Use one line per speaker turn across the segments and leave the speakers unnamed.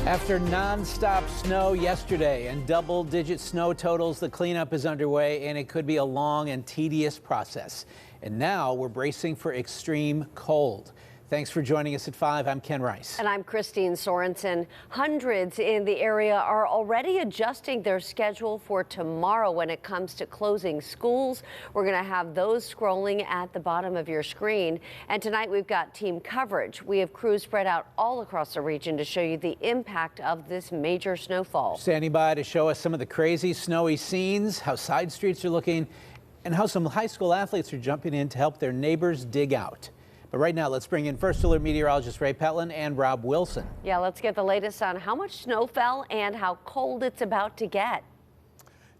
After non-stop snow yesterday and double-digit snow totals, the cleanup is underway, and it could be a long and tedious process. And now we're bracing for extreme cold. Thanks for joining us at 5. I'm Ken Rice.
And I'm Christine Sorensen. Hundreds in the area are already adjusting their schedule for tomorrow when it comes to closing schools. We're going to have those scrolling at the bottom of your screen. And tonight we've got team coverage. We have crews spread out all across the region to show you the impact of this major snowfall. Standing by to show us some of the crazy snowy scenes, how side streets are looking, and how some high school athletes are jumping in to help their neighbors dig out. But right now, let's bring in First Alert meteorologist Ray Petlin and Rob Wilson. Yeah, let's get the latest on how much snow fell and how cold it's about to get.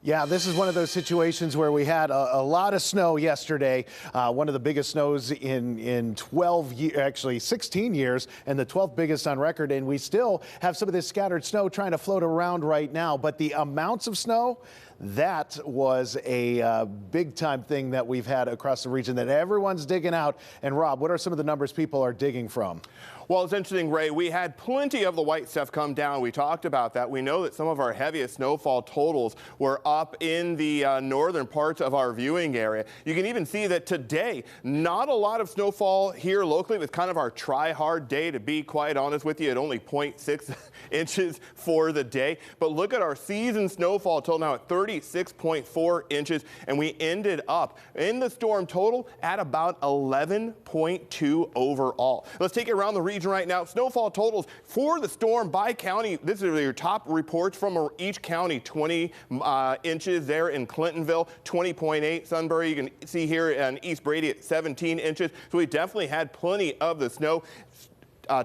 Yeah, this is one of those situations where we had a lot of snow yesterday, one of the biggest snows in 16 years, and the 12th biggest on record. And we still have some of this scattered snow trying to float around right now. But the amounts of snow, that was a big time thing that we've had across the region that everyone's digging out. And Rob, what are some of the numbers people are digging from?
Well, it's interesting, Ray. We had plenty of the white stuff come down. We talked about that. We know that some of our heaviest snowfall totals were up in the northern parts of our viewing area. You can even see that today, not a lot of snowfall here locally. It was kind of our try-hard day, to be quite honest with you, at only 0.6 inches for the day. But look at our season snowfall total now at 36.4 inches, and we ended up in the storm total at about 11.2 overall. Let's take it around the region right now. Snowfall totals for the storm by county. This is your top reports from each county. 20 inches there in Clintonville, 20.8 Sunbury. You can see here in East Brady at 17 inches. So we definitely had plenty of the snow.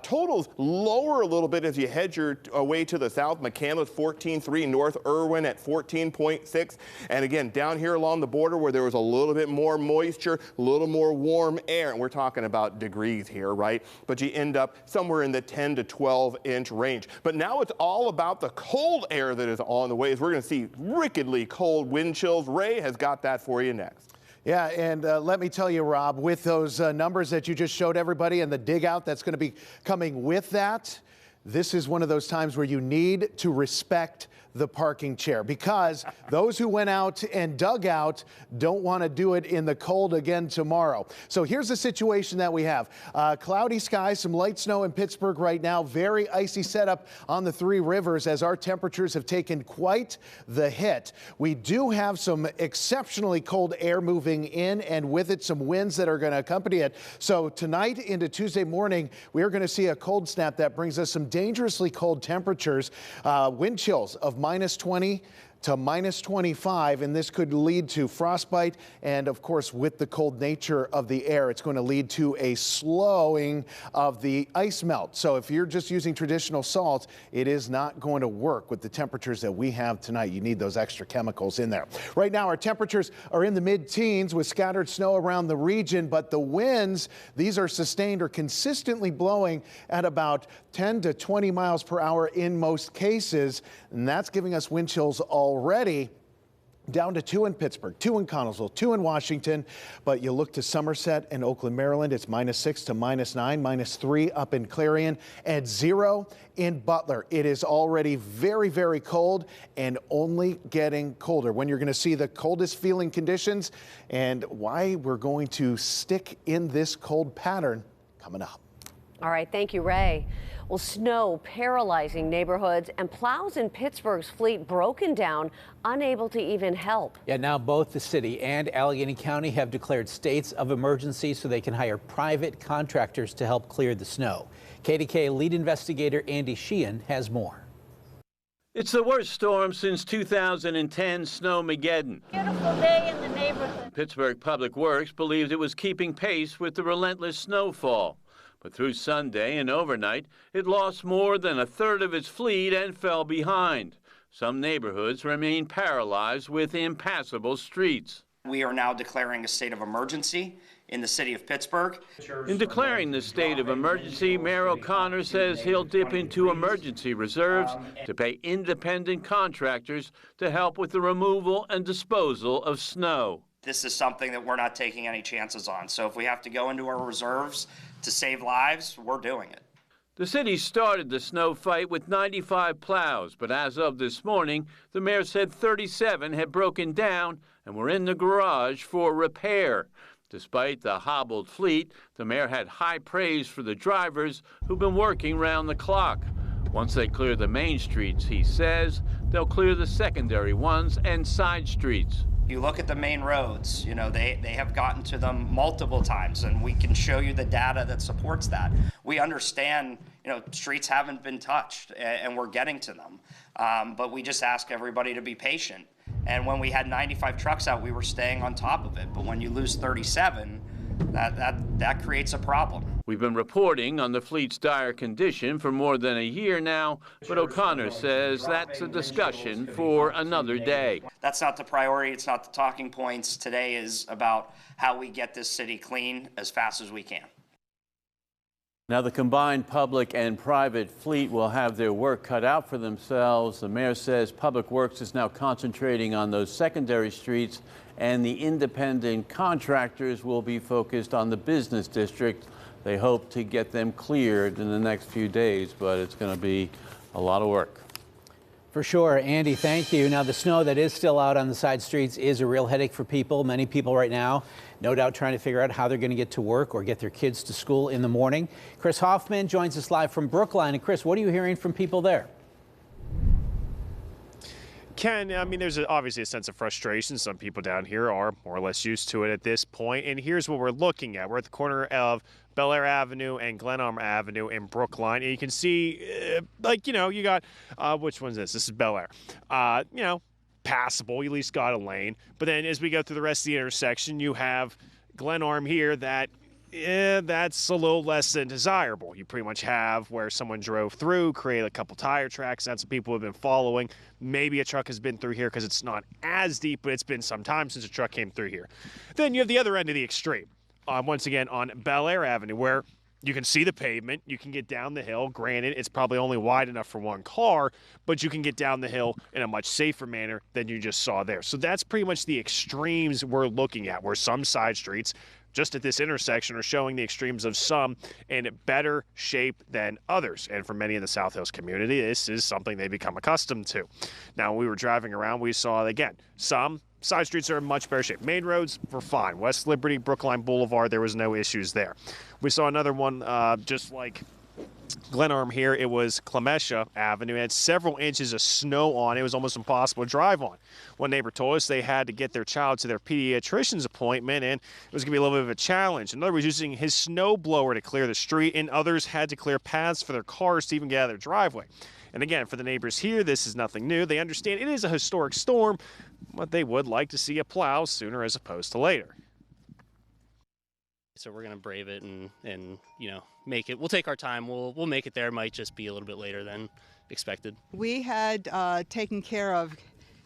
Totals lower a little bit as you head your way to the south. McCandless 14.3, North Irwin at 14.6. And again, down here along the border where there was a little bit more moisture, a little more warm air, and we're talking about degrees here, right? But you end up somewhere in the 10 to 12 inch range. But now it's all about the cold air that is on the way, as we're going to see wickedly cold wind chills. Ray has got that for you next.
Yeah, and let me tell you, Rob, with those numbers that you just showed everybody and the dig out that's going to be coming with that, this is one of those times where you need to respect the parking chair, because those who went out and dug out don't want to do it in the cold again tomorrow. So here's the situation that we have. Cloudy skies, some light snow in Pittsburgh right now, very icy setup on the three rivers as our temperatures have taken quite the hit. We do have some exceptionally cold air moving in, and with it some winds that are going to accompany it. So tonight into Tuesday morning, we are going to see a cold snap that brings us some dangerously cold temperatures, wind chills of minus 20 to minus 25, and this could lead to frostbite. And of course, with the cold nature of the air, it's going to lead to a slowing of the ice melt. So if you're just using traditional salt, it is not going to work with the temperatures that we have tonight. You need those extra chemicals in there. Right now, our temperatures are in the mid-teens with scattered snow around the region, but the winds, these are sustained or consistently blowing at about 10 to 20 miles per hour in most cases, and that's giving us wind chills already down to 2 in Pittsburgh, 2 in Connellsville, 2 in Washington. But you look to Somerset and Oakland, Maryland, it's minus 6 to minus 9, minus 3 up in Clarion, and 0 in Butler. It is already very, very cold and only getting colder. When you're going to see the coldest feeling conditions and why we're going to stick in this cold pattern coming up.
All right, thank you, Ray. Well, snow paralyzing neighborhoods and plows in Pittsburgh's fleet broken down, unable to even help.
Yeah, now both the city and Allegheny County have declared states of emergency so they can hire private contractors to help clear the snow. KDKA lead investigator Andy Sheehan has more.
It's the worst storm since 2010 Snowmageddon.
Beautiful day in the neighborhood.
Pittsburgh Public Works believed it was keeping pace with the relentless snowfall. But through Sunday and overnight, it lost more than a third of its fleet and fell behind. Some neighborhoods remain paralyzed with impassable streets.
We are now declaring a state of emergency in the city of Pittsburgh.
In declaring the state of emergency, Mayor O'Connor says he'll dip into emergency reserves to pay independent contractors to help with the removal and disposal of snow.
This is something that we're not taking any chances on. So if we have to go into our reserves to save lives, we're doing it.
The city started the snow fight with 95 plows, but as of this morning, the mayor said 37 had broken down and were in the garage for repair. Despite the hobbled fleet, the mayor had high praise for the drivers who've been working round the clock. Once they clear the main streets, he says, they'll clear the secondary ones and side streets.
You look at the main roads, you know, they have gotten to them multiple times, and we can show you the data that supports that. We understand, you know, streets haven't been touched, and we're getting to them. But we just ask everybody to be patient. And when we had 95 trucks out, we were staying on top of it. But when you lose 37, that creates a problem.
We've been reporting on the fleet's dire condition for more than a year now, but O'Connor says that's a discussion for another day.
That's not the priority. It's not the talking points. Today is about how we get this city clean as fast as we can.
Now, the combined public and private fleet will have their work cut out for themselves. The mayor says Public Works is now concentrating on those secondary streets, and the independent contractors will be focused on the business district. They hope to get them cleared in the next few days, but it's going to be a lot of work.
For sure. Andy, thank you. Now, the snow that is still out on the side streets is a real headache for people. Many people right now, no doubt, trying to figure out how they're going to get to work or get their kids to school in the morning. Chris Hoffman joins us live from Brookline. And Chris, what are you hearing from people there?
Ken, I mean, there's obviously a sense of frustration. Some people down here are more or less used to it at this point. And here's what we're looking at. We're at the corner of Bel Air Avenue and Glenarm Avenue in Brookline. And you can see, like, you know, you got, which one's this? This is Bel Air. You know, passable. You at least got a lane. But then as we go through the rest of the intersection, you have Glenarm here that that's a little less than desirable. You pretty much have where someone drove through, created a couple tire tracks. That's what people have been following. Maybe a truck has been through here because it's not as deep, but it's been some time since a truck came through here. Then you have the other end of the extreme. Once again, on Bel Air Avenue, where you can see the pavement, you can get down the hill. Granted, it's probably only wide enough for one car, but you can get down the hill in a much safer manner than you just saw there. So that's pretty much the extremes we're looking at, where some side streets just at this intersection are showing the extremes of some in better shape than others. And for many in the South Hills community, this is something they become accustomed to. Now, when we were driving around, we saw, again, some side streets are in much better shape. Main roads were fine. West Liberty, Brookline Boulevard, there was no issues there. We saw another one just like Glenarm here. It was Clemesha Avenue. It had several inches of snow on it. It was almost impossible to drive on. One neighbor told us they had to get their child to their pediatrician's appointment, and it was going to be a little bit of a challenge. Another was using his snow blower to clear the street, and others had to clear paths for their cars to even get out of their driveway. And again, for the neighbors here, this is nothing new. They understand it is a historic storm, but they would like to see a plow sooner as opposed to later.
So we're going to brave it and you know, make it. We'll take our time. We'll make it there. It might just be a little bit later than expected.
We had taken care of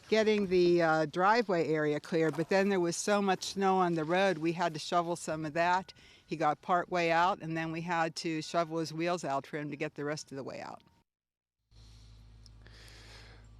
getting the driveway area clear, but then there was so much snow on the road, we had to shovel some of that. He got part way out, and then we had to shovel his wheels out for him to get the rest of the way out.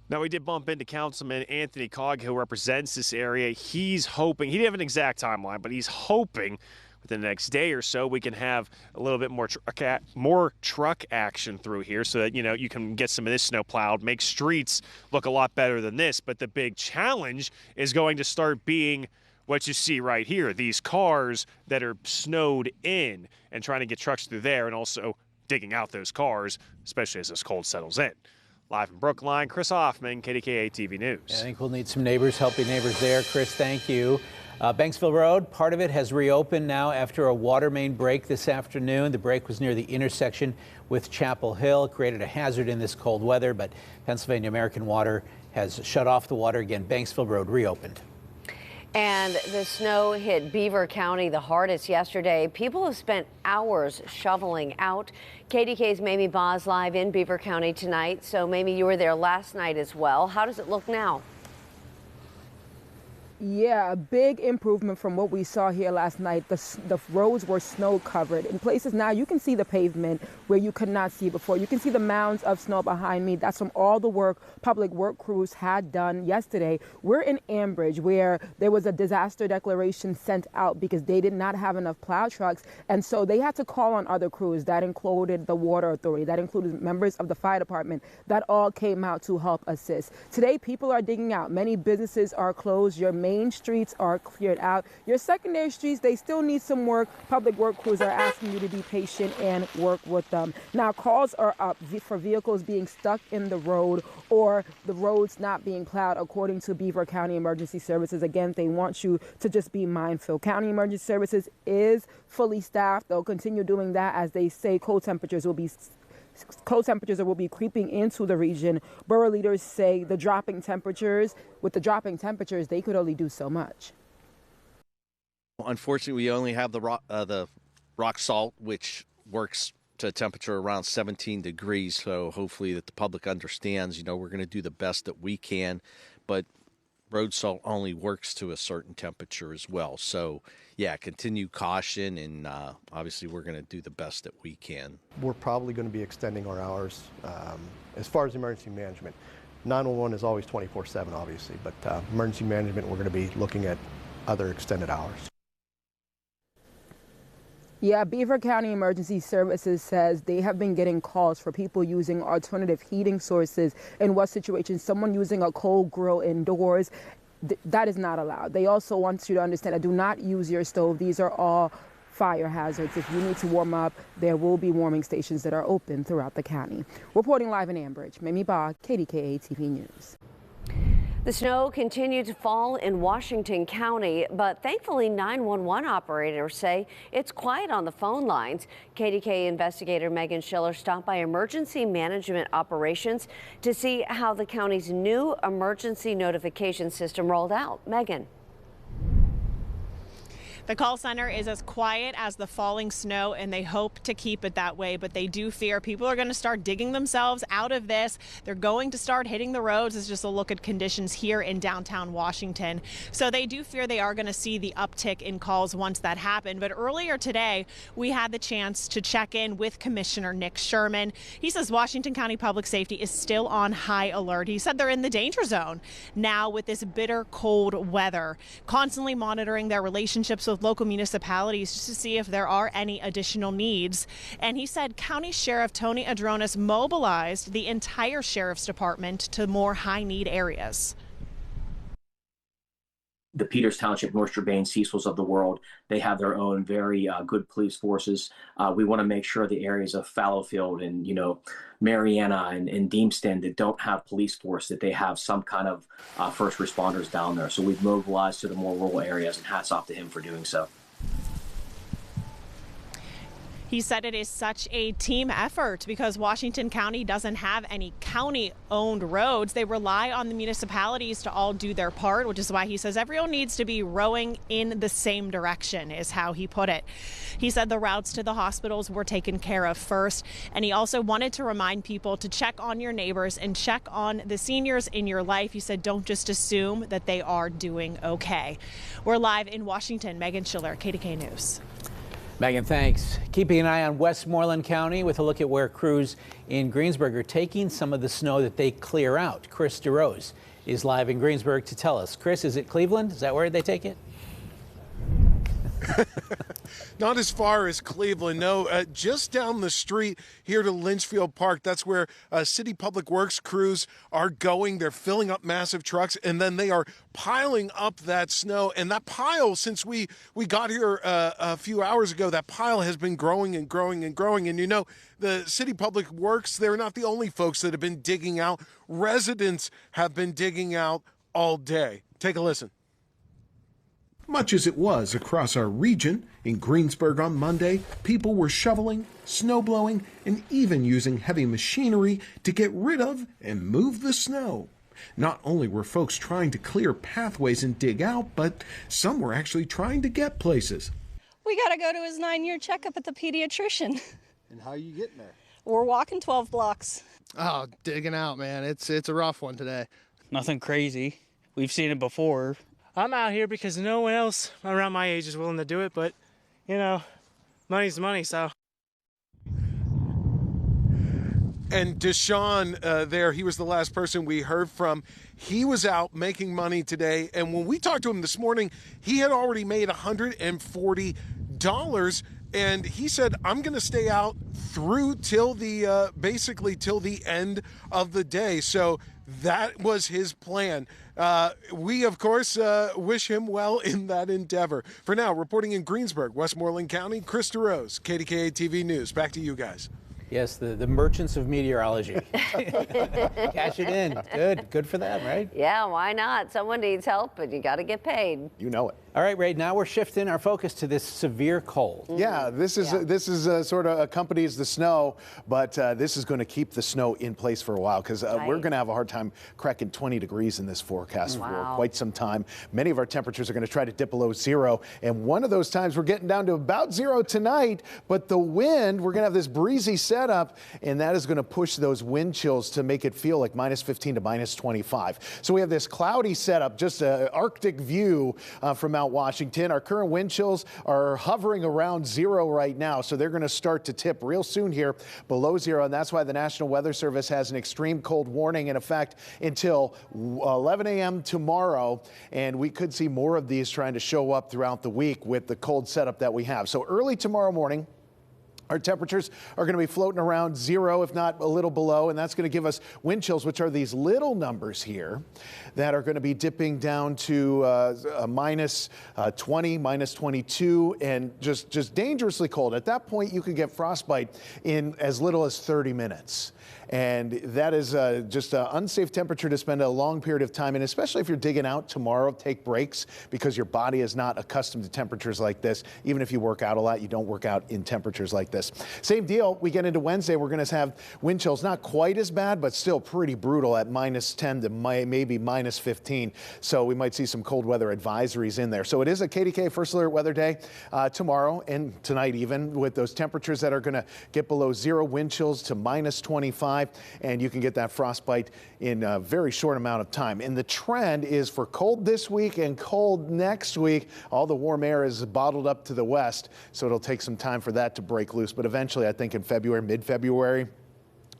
Now, we did bump into Councilman Anthony Cogg, who represents this area. He's hoping, he didn't have an exact timeline, but he's hoping within the next day or so we can have a little bit more truck action through here so that, you know, you can get some of this snow plowed, make streets look a lot better than this. But the big challenge is going to start being what you see right here, these cars that are snowed in, and trying to get trucks through there, and also digging out those cars, especially as this cold settles in. Live in Brookline, Chris Hoffman, KDKA-TV News.
I think we'll need some neighbors helping neighbors there. Chris, thank you. Banksville Road, part of it has reopened now after a water main break this afternoon. The break was near the intersection with Chapel Hill, created a hazard in this cold weather, but Pennsylvania American Water has shut off the water again. Banksville Road reopened.
And the snow hit Beaver County the hardest yesterday. People have spent hours shoveling out. KDK's Mamie Boz live in Beaver County tonight. So, Mamie, you were there last night as well. How does it look now?
Yeah, a big improvement from what we saw here last night. The roads were snow covered. In places now you can see the pavement where you could not see before. You can see the mounds of snow behind me. That's from all the work public work crews had done yesterday. We're in Ambridge where there was a disaster declaration sent out because they did not have enough plow trucks. And so they had to call on other crews. That included the water authority. That included members of the fire department. That all came out to help assist. Today, people are digging out. Many businesses are closed. Your main streets are cleared out. Your secondary streets, they still need some work. Public work crews are asking you to be patient and work with them. Now, calls are up for vehicles being stuck in the road or the roads not being plowed, according to Beaver County Emergency Services. Again, they want you to just be mindful. County Emergency Services is fully staffed. They'll continue doing that as they say cold temperatures will be creeping into the region. Borough leaders say with the dropping temperatures, they could only do so much.
Unfortunately, we only have the rock salt, which works to a temperature around 17 degrees. So hopefully that the public understands, we're going to do the best that we can, but road salt only works to a certain temperature as well. So yeah, continue caution, and obviously we're going to do the best that we can.
We're probably going to be extending our hours. As far as emergency management, 911 is always 24/7 obviously, but emergency management, we're going to be looking at other extended hours.
Yeah, Beaver County Emergency Services says they have been getting calls for people using alternative heating sources. In what situation? Someone using a coal grill indoors. That is not allowed. They also want you to understand that do not use your stove. These are all fire hazards. If you need to warm up, there will be warming stations that are open throughout the county. Reporting live in Ambridge, Mimi Ba, KDKA-TV News.
The snow continued to fall in Washington County, but thankfully 911 operators say it's quiet on the phone lines. KDKA investigator Megan Schiller stopped by Emergency Management Operations to see how the county's new emergency notification system rolled out. Megan.
The call center is as quiet as the falling snow, and they hope to keep it that way, but they do fear people are going to start digging themselves out of this. They're going to start hitting the roads. It's just a look at conditions here in downtown Washington. So they do fear they are going to see the uptick in calls once that happened. But earlier today, we had the chance to check in with Commissioner Nick Sherman. He says Washington County Public Safety is still on high alert. He said they're in the danger zone now with this bitter cold weather, constantly monitoring their relationships with local municipalities just to see if there are any additional needs. And he said County Sheriff Tony Adronis mobilized the entire Sheriff's Department to more high-need areas.
The Peters Township, North Urbane, Cecils of the world, they have their own very good police forces. We want to make sure the areas of Fallowfield and, Mariana and Deemston that don't have police force, that they have some kind of first responders down there. So we've mobilized to the more rural areas, and hats off to him for doing so.
He said it is such a team effort because Washington County doesn't have any county-owned roads. They rely on the municipalities to all do their part, which is why he says everyone needs to be rowing in the same direction, is how he put it. He said the routes to the hospitals were taken care of first, and he also wanted to remind people to check on your neighbors and check on the seniors in your life. He said don't just assume that they are doing okay. We're live in Washington. Megan Schiller, KDKA News.
Megan, thanks. Keeping an eye on Westmoreland County with a look at where crews in Greensburg are taking some of the snow that they clear out. Chris DeRose is live in Greensburg to tell us. Chris, is it Cleveland? Is that where they take it?
Not as far as Cleveland, no. Just down the street here to Lynchfield Park. That's where city public works crews are going. They're filling up massive trucks, and then they are piling up that snow. And that pile, since we got here a few hours ago, that pile has been growing and growing and growing. And the city public works, they're not the only folks that have been digging out. Residents have been digging out all day. Take a listen.
Much as it was across our region, in Greensburg on Monday, people were shoveling, snowblowing, and even using heavy machinery to get rid of and move the snow. Not only were folks trying to clear pathways and dig out, but some were actually trying to get places.
We got to go to his 9-year checkup at the pediatrician.
And how are you getting there?
We're walking 12 blocks.
Oh, digging out, man. It's a rough one today.
Nothing crazy. We've seen it before.
I'm out here because no one else around my age is willing to do it, but, you know, money's money, so.
And Deshaun there, he was the last person we heard from. He was out making money today, and when we talked to him this morning, he had already made $140, and he said, I'm going to stay out through till the basically till the end of the day. So that was his plan. We, of course, wish him well in that endeavor. For now, reporting in Greensburg, Westmoreland County, Chris DeRose, KDKA-TV News. Back to you guys.
Yes, the merchants of meteorology. Cash it in. Good for them, right?
Yeah, why not? Someone needs help, but you got to get paid.
You know it.
All right, Ray, now we're shifting our focus to this severe cold.
Yeah, this is sort of accompanies the snow, but this is going to keep the snow in place for a while because we're going to have a hard time cracking 20 degrees in this forecast for quite some time. Many of our temperatures are going to try to dip below zero, and one of those times we're getting down to about zero tonight, but the wind, we're going to have this breezy setup, and that is going to push those wind chills to make it feel like -15 to -25. So we have this cloudy setup, just an Arctic view from Mount Washington. Our current wind chills are hovering around zero right now, so they're going to start to tip real soon here below zero, and that's why the National Weather Service has an extreme cold warning in effect until 11 a.m. tomorrow, and we could see more of these trying to show up throughout the week with the cold setup that we have. So early tomorrow morning, our temperatures are going to be floating around zero, if not a little below, and that's going to give us wind chills, which are these little numbers here that are going to be dipping down to -20, -22, and just dangerously cold. At that point, you could get frostbite in as little as 30 minutes. And that is just an unsafe temperature to spend a long period of time in, especially if you're digging out tomorrow. Take breaks because your body is not accustomed to temperatures like this. Even if you work out a lot, you don't work out in temperatures like this. Same deal, we get into Wednesday, we're going to have wind chills, not quite as bad, but still pretty brutal at -10 to maybe -15. So we might see some cold weather advisories in there. So it is a KDKA First Alert weather day tomorrow and tonight even, with those temperatures that are going to get below zero, wind chills to -25. And you can get that frostbite in a very short amount of time. And the trend is for cold this week and cold next week. All the warm air is bottled up to the west, so it'll take some time for that to break loose. But eventually, I think in February, mid-February,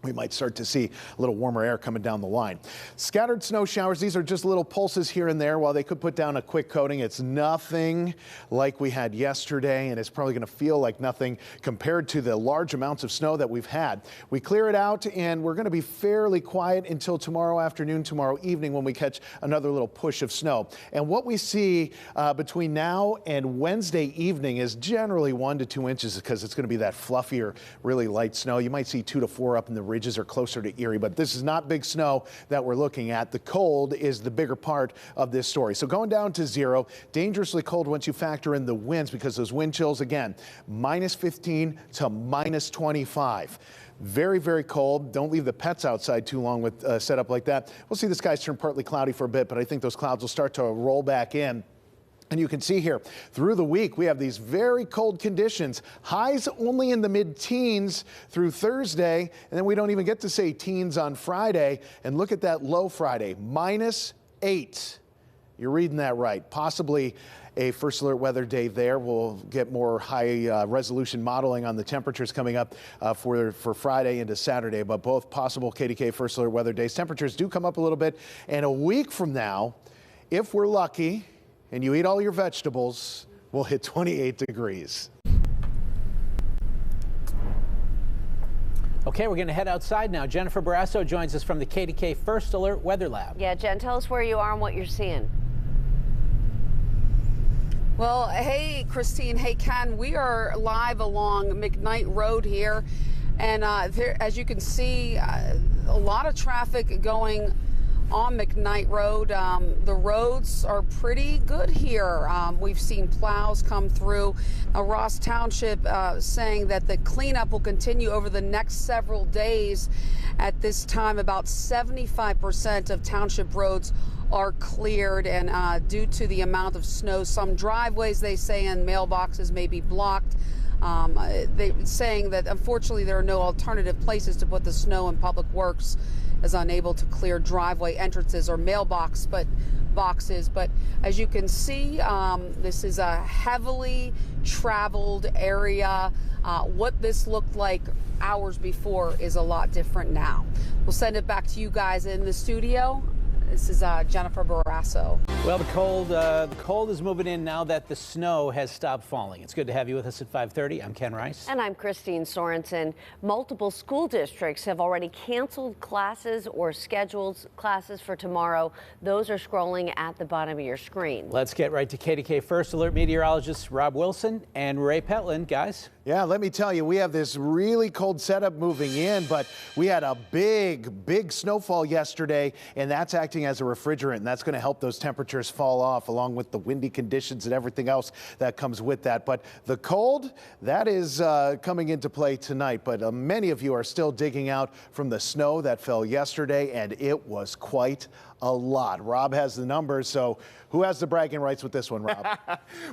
we might start to see a little warmer air coming down the line. Scattered snow showers, these are just little pulses here and there. While they could put down a quick coating, it's nothing like we had yesterday, and it's probably going to feel like nothing compared to the large amounts of snow that we've had. We clear it out, and we're going to be fairly quiet until tomorrow afternoon, tomorrow evening, when we catch another little push of snow. And what we see between now and Wednesday evening is generally 1 to 2 inches because it's going to be that fluffier, really light snow. You might see 2 to 4 up in the ridges are closer to Erie, but this is not big snow that we're looking at. The cold is the bigger part of this story. So going down to zero, dangerously cold once you factor in the winds, because those wind chills, again, -15 to -25. Very, very cold. Don't leave the pets outside too long with a setup like that. We'll see the skies turn partly cloudy for a bit, but I think those clouds will start to roll back in. And you can see here through the week, we have these very cold conditions, highs only in the mid-teens through Thursday. And then we don't even get to say teens on Friday. And look at that low Friday, -8. You're reading that right. Possibly a First Alert weather day there. We'll get more high resolution modeling on the temperatures coming up for Friday into Saturday, but both possible KDKA First Alert weather days. Temperatures do come up a little bit. And a week from now, if we're lucky, and you eat all your vegetables, we'll hit 28 degrees.
Okay, we're going to head outside now. Jennifer Barrasso joins us from the KDKA First Alert Weather Lab.
Yeah, Jen, tell us where you are and what you're seeing.
Well, hey, Christine. Hey, Ken. We are live along McKnight Road here. And there, as you can see, a lot of traffic going on McKnight Road. The roads are pretty good here. We've seen plows come through. Ross Township saying that the cleanup will continue over the next several days. At this time, about 75% of township roads are cleared, and due to the amount of snow, some driveways, they say, and mailboxes may be blocked They saying that unfortunately there are no alternative places to put the snow, and Public Works is unable to clear driveway entrances or mailboxes. But as you can see, this is a heavily traveled area. What this looked like hours before is a lot different now. We'll send it back to you guys in the studio. This is Jennifer Barrasso.
Well, the cold is moving in now that the snow has stopped falling. It's good to have you with us at 5:30. I'm Ken Rice.
And I'm Christine Sorensen. Multiple school districts have already canceled classes or scheduled classes for tomorrow. Those are scrolling at the bottom of your screen.
Let's get right to KDK First Alert meteorologists Rob Wilson and Ray Petland. Guys.
Yeah, let me tell you, we have this really cold setup moving in, but we had a big snowfall yesterday, and that's acting as a refrigerant, and that's going to help those temperatures fall off, along with the windy conditions and everything else that comes with that. But the cold, that is coming into play tonight, but many of you are still digging out from the snow that fell yesterday, and it was quite a lot. Rob has the numbers, so who has the bragging rights with this one, Rob?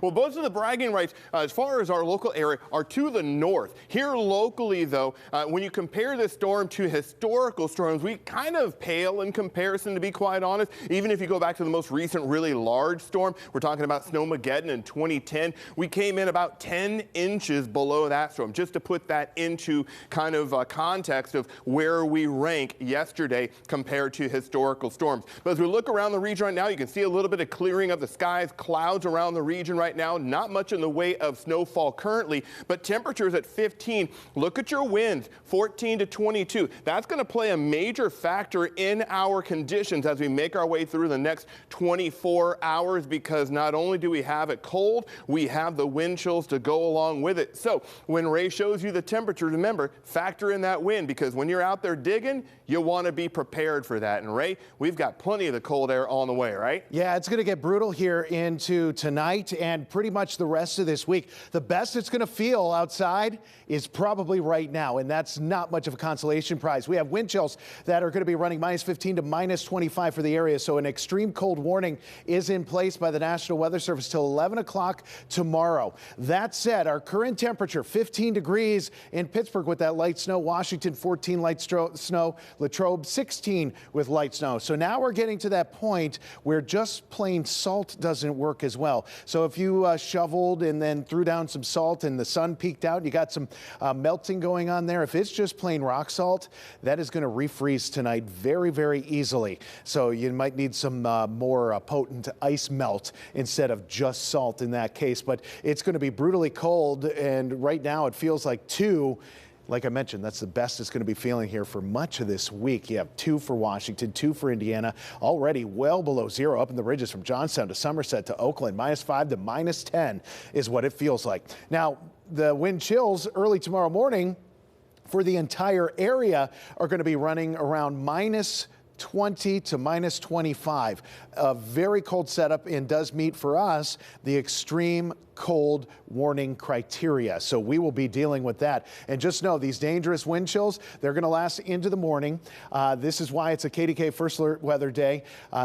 Well, most of the bragging rights, as far as our local area, are to the north. Here locally, though, when you compare this storm to historical storms, we kind of pale in comparison, to be quite honest. Even if you go back to the most recent really large storm, we're talking about Snowmageddon in 2010, we came in about 10 inches below that storm, just to put that into kind of context of where we rank yesterday compared to historical storms. But as we look around the region right now, you can see a little bit of clearing of the skies, clouds around the region right now. Not much in the way of snowfall currently, but temperatures at 15. Look at your winds, 14 to 22. That's going to play a major factor in our conditions as we make our way through the next 24 hours, because not only do we have it cold, we have the wind chills to go along with it. So when Ray shows you the temperature, remember, factor in that wind, because when you're out there digging, you want to be prepared for that. And Ray, we've got plenty of the cold air on the way, right?
Yeah, it's going to get brutal here into tonight and pretty much the rest of this week. The best it's going to feel outside is probably right now, and that's not much of a consolation prize. We have wind chills that are going to be running minus 15 to minus 25 for the area, so an extreme cold warning is in place by the National Weather Service till 11 o'clock tomorrow. That said, our current temperature, 15 degrees in Pittsburgh with that light snow, Washington 14 light snow, Latrobe 16 with light snow. So now we're getting to that point where just plain salt doesn't work as well. So if you shoveled and then threw down some salt and the sun peeked out, you got some melting going on there. If it's just plain rock salt, that is going to refreeze tonight very, very easily. So you might need some more potent ice melt instead of just salt in that case. But it's going to be brutally cold, and right now it feels like 2. Like I mentioned, that's the best it's going to be feeling here for much of this week. You have 2 for Washington, 2 for Indiana, already well below 0 up in the ridges from Johnstown to Somerset to Oakland. minus 5 to minus 10 is what it feels like. Now, the wind chills early tomorrow morning for the entire area are going to be running around minus 20 to minus 25. A very cold setup, and does meet for us the extreme cold warning criteria. So we will be dealing with that. And just know these dangerous wind chills, they're going to last into the morning. This is why it's a KDK First Alert weather day.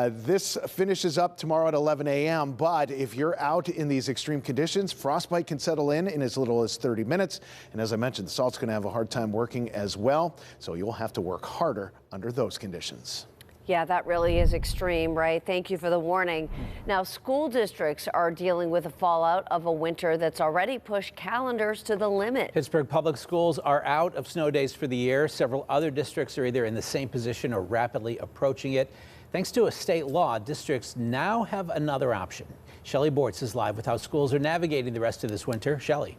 This finishes up tomorrow at 11 a.m. But if you're out in these extreme conditions, frostbite can settle in as little as 30 minutes. And as I mentioned, the salt's going to have a hard time working as well. So you'll have to work harder under those conditions.
Yeah, that really is extreme, right? Thank you for the warning. Now, school districts are dealing with the fallout of a winter that's already pushed calendars to the limit.
Pittsburgh public schools are out of snow days for the year. Several other districts are either in the same position or rapidly approaching it. Thanks to a state law, districts now have another option. Shelley Bortz is live with how schools are navigating the rest of this winter. Shelley.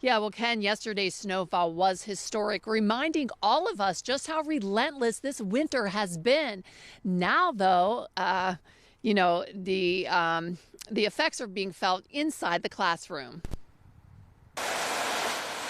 Yeah, well, Ken, yesterday's snowfall was historic, reminding all of us just how relentless this winter has been. Now, though, the effects are being felt inside the classroom.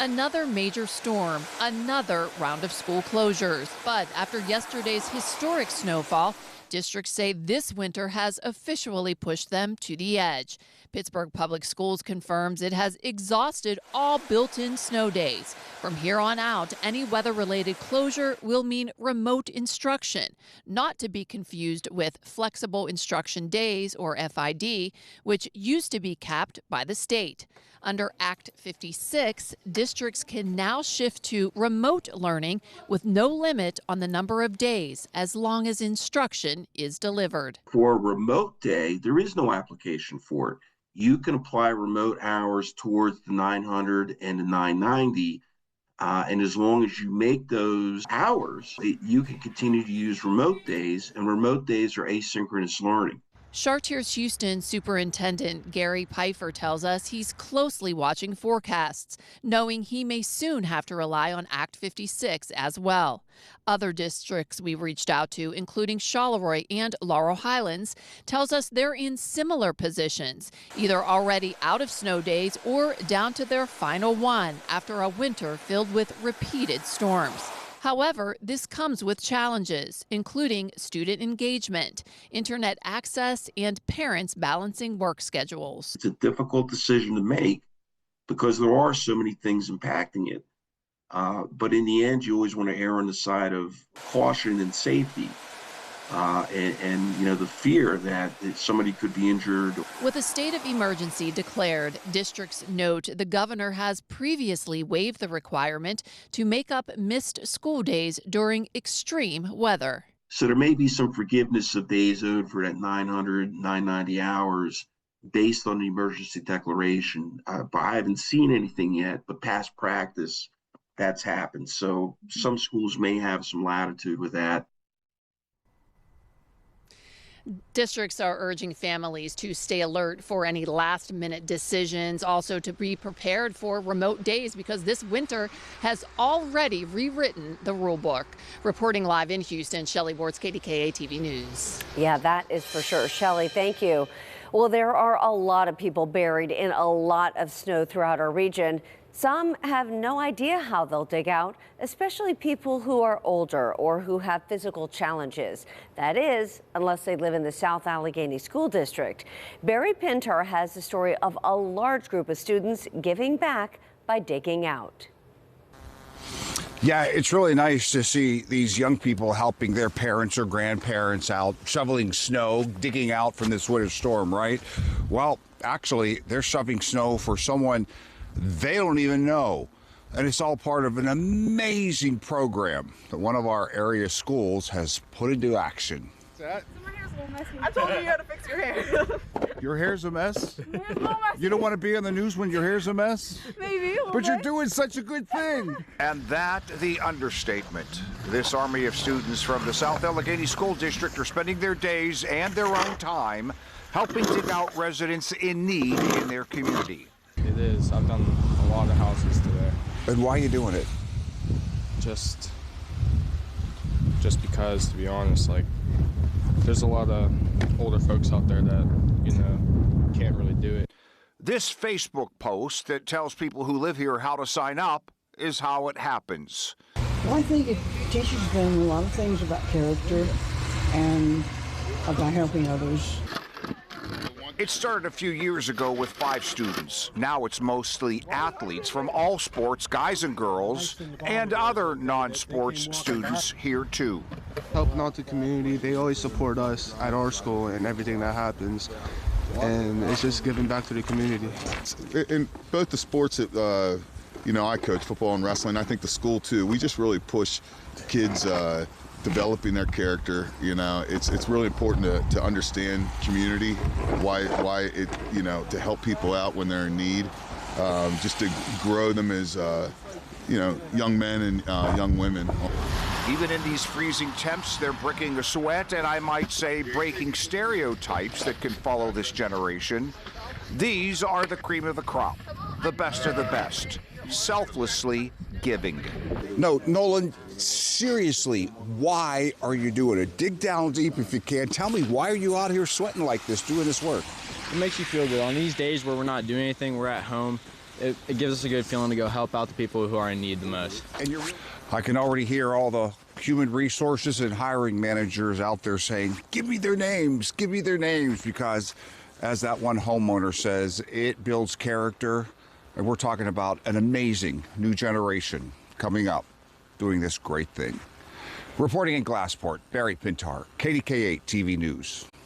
Another major storm, another round of school closures. But after yesterday's historic snowfall, districts say this winter has officially pushed them to the edge. Pittsburgh Public Schools confirms it has exhausted all built-in snow days. From here on out, any weather-related closure will mean remote instruction, not to be confused with flexible instruction days, or FID, which used to be capped by the state. Under Act 56, districts can now shift to remote learning with no limit on the number of days, as long as instruction is delivered.
For a remote day, there is no application for it. You can apply remote hours towards the 900 and the 990, and as long as you make those hours, you can continue to use remote days, and remote days are asynchronous learning.
Chartiers Houston Superintendent Gary Pfeiffer tells us he's closely watching forecasts, knowing he may soon have to rely on Act 56 as well. Other districts we've reached out to, including Charleroi and Laurel Highlands, tells us they're in similar positions, either already out of snow days or down to their final one after a winter filled with repeated storms. However, this comes with challenges, including student engagement, internet access, and parents balancing work schedules.
It's a difficult decision to make because there are so many things impacting it. But in the end, you always want to err on the side of caution and safety. And you know, the fear that somebody could be injured.
With a state of emergency declared, districts note the governor has previously waived the requirement to make up missed school days during extreme weather.
So there may be some forgiveness of days owed for that 900, 990 hours based on the emergency declaration. But I haven't seen anything yet, but past practice, that's happened. So some schools may have some latitude with that.
Districts are urging families to stay alert for any last-minute decisions, also to be prepared for remote days because this winter has already rewritten the rule book. Reporting live in Houston, Shelley Bortz, KDKA-TV News.
Yeah, that is for sure. Shelley, thank you. Well, there are a lot of people buried in a lot of snow throughout our region. Some have no idea how they'll dig out, especially people who are older or who have physical challenges. That is, unless they live in the South Allegheny School District. Barry Pinter has the story of a large group of students giving back by digging out.
Yeah, it's really nice to see these young people helping their parents or grandparents out, shoveling snow, digging out from this winter storm, right? Well, actually, they're shoveling snow for someone they don't even know. And it's all part of an amazing program that one of our area schools has put into action.
I told you had to fix your hair.
Your hair's a mess?
My hair's a little messy.
You don't want to be on the news when your hair's a mess?
Maybe.
But you're doing such a good thing. And that, the understatement. This army of students from the South Allegheny School District are spending their days and their own time helping dig out residents in need in their community.
It is. I've done a lot of houses today.
And why are you doing it?
Just because, to be honest, like, there's a lot of older folks out there that, you know, can't really do it.
This Facebook post that tells people who live here how to sign up is how it happens.
Well, I think it teaches them a lot of things about character and about helping others.
It started a few years ago with 5 students. Now it's mostly athletes from all sports, guys and girls, and other non-sports students here too.
Helping out the community, they always support us at our school and everything that happens. And it's just giving back to the community.
In both the sports that, you know, I coach football and wrestling, I think the school too, we just really push kids developing their character. You know, it's really important to understand community, why it, you know, to help people out when they're in need, just to grow them as, you know, young men and young women.
Even in these freezing temps, they're breaking a sweat, and I might say breaking stereotypes that can follow this generation. These are the cream of the crop, the best of the best, selflessly giving. No, Nolan, seriously, why are you doing it? Dig down deep if you can. Tell me, why are you out here sweating like this, doing this work?
It makes you feel good. On these days where we're not doing anything, we're at home, it gives us a good feeling to go help out the people who are in need the most.
And I can already hear all the human resources and hiring managers out there saying, give me their names, because As that one homeowner says, it builds character, and we're talking about an amazing new generation coming up doing this great thing. Reporting in Glassport, Barry Pintar, KDKA-TV News.